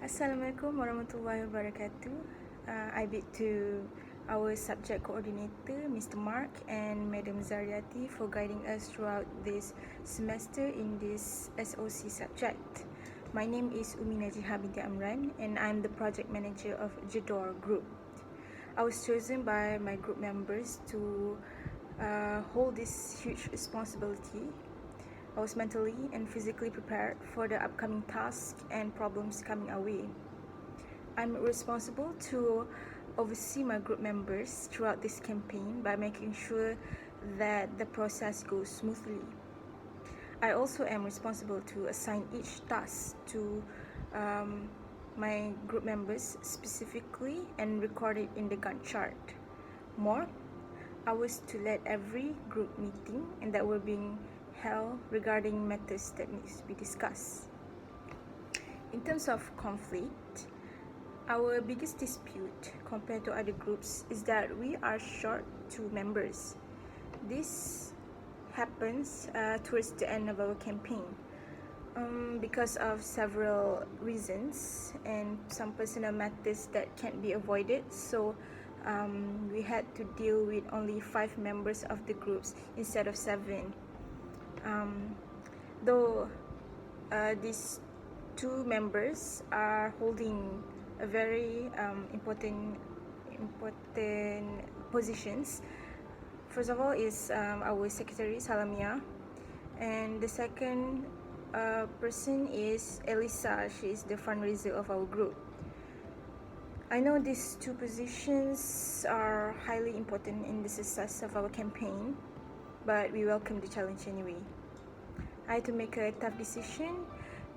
Assalamualaikum warahmatullahi wabarakatuh. I bid to our subject coordinator, Mr. Mark, and Madam Zariati for guiding us throughout this semester in this SOC subject. My name is Najihah Binti Amran, and I'm the project manager of Jador Group. I was chosen by my group members to hold this huge responsibility. I was mentally and physically prepared for the upcoming tasks and problems coming our way. I'm responsible to oversee my group members throughout this campaign by making sure that the process goes smoothly. I also am responsible to assign each task to my group members specifically and record it in the Gantt chart. More, I was to lead every group meeting and that were being held regarding matters that needs to be discussed. In terms of conflict, our biggest dispute compared to other groups is that we are short 2 members. This happens towards the end of our campaign because of several reasons and some personal matters that can't be avoided. So we had to deal with only 5 members of the groups instead of 7. Though these 2 members are holding a very important positions. First of all is our secretary Salamia, and the second person is Elisa. She is the fundraiser of our group. I know these 2 positions are highly important in the success of our campaign, but we welcome the challenge anyway. I had to make a tough decision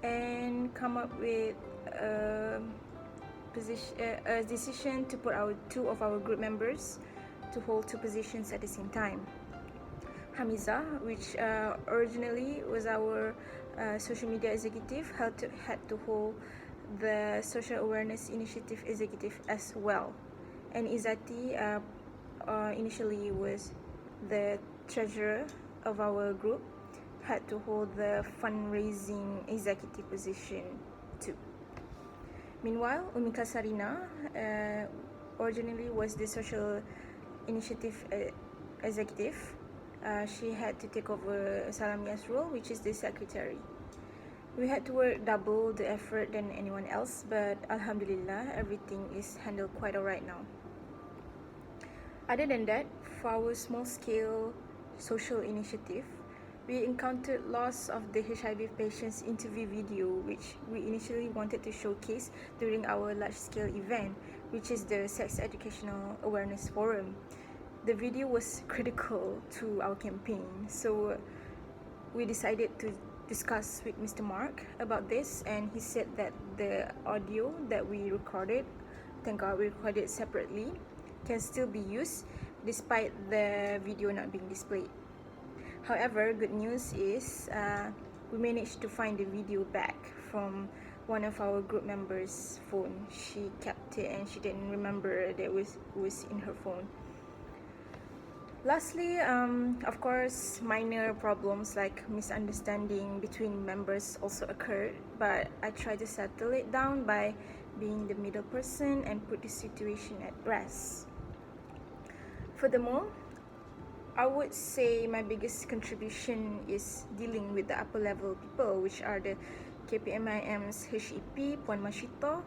and come up with a decision to put 2 of our group members to hold 2 positions at the same time. Hamiza, which originally was our social media executive, had to hold the social awareness initiative executive as well, and Izati initially was the treasurer of our group, had to hold the fundraising executive position too. Meanwhile, Umika Sarina originally was the social initiative executive. She had to take over Salamia's role, which is the secretary. We had to work double the effort than anyone else, but Alhamdulillah, everything is handled quite alright now. Other than that, for our small-scale social initiative, we encountered loss of the HIV patients interview video, which we initially wanted to showcase during our large-scale event, which is the Sex Educational Awareness Forum. The video was critical to our campaign, so we decided to discuss with Mr. Mark about this, and he said that the audio that we recorded, thank God we recorded separately, can still be used despite the video not being displayed. However, good news is we managed to find the video back from one of our group members' phone. She kept it and she didn't remember that it was in her phone. Lastly, of course, minor problems like misunderstanding between members also occurred, but I tried to settle it down by being the middle person and put the situation at rest. Furthermore, I would say my biggest contribution is dealing with the upper level people, which are the KPMIM's HEP, Puan Mashito,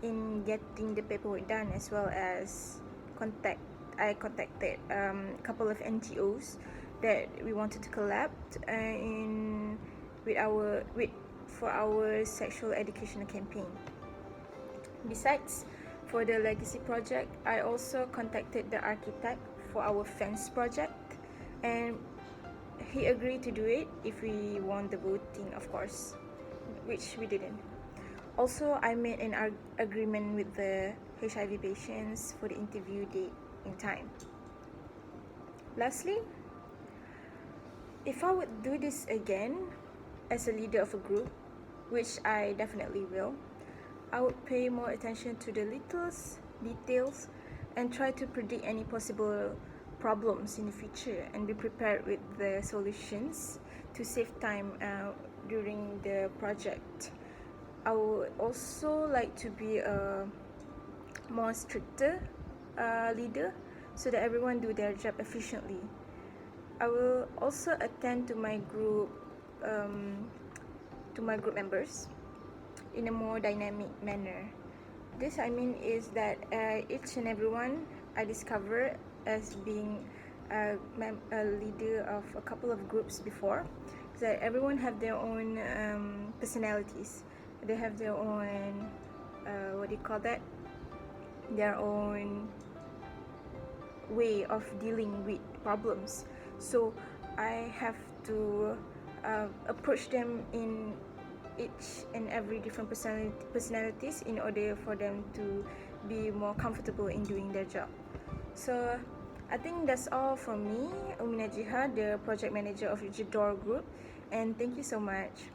in getting the paperwork done, as well as I contacted a couple of NGOs that we wanted to collab for our sexual educational campaign. Besides, for the legacy project, I also contacted the architect for our fence project, and he agreed to do it if we won the voting, of course, which we didn't. Also, I made an agreement with the HIV patients for the interview date in time. Lastly, if I would do this again as a leader of a group, which I definitely will, I would pay more attention to the littlest details and try to predict any possible problems in the future and be prepared with the solutions to save time during the project. I would also like to be a more stricter leader so that everyone do their job efficiently. I will also attend to my group members in a more dynamic manner. This I mean is that each and everyone I discover as being a leader of a couple of groups before, that everyone have their own personalities. They have their own what do you call that? Their own way of dealing with problems. So I have to approach them in each and every different personalities in order for them to be more comfortable in doing their job. So I think that's all from me, Najihah, the project manager of Jador Group, and thank you so much.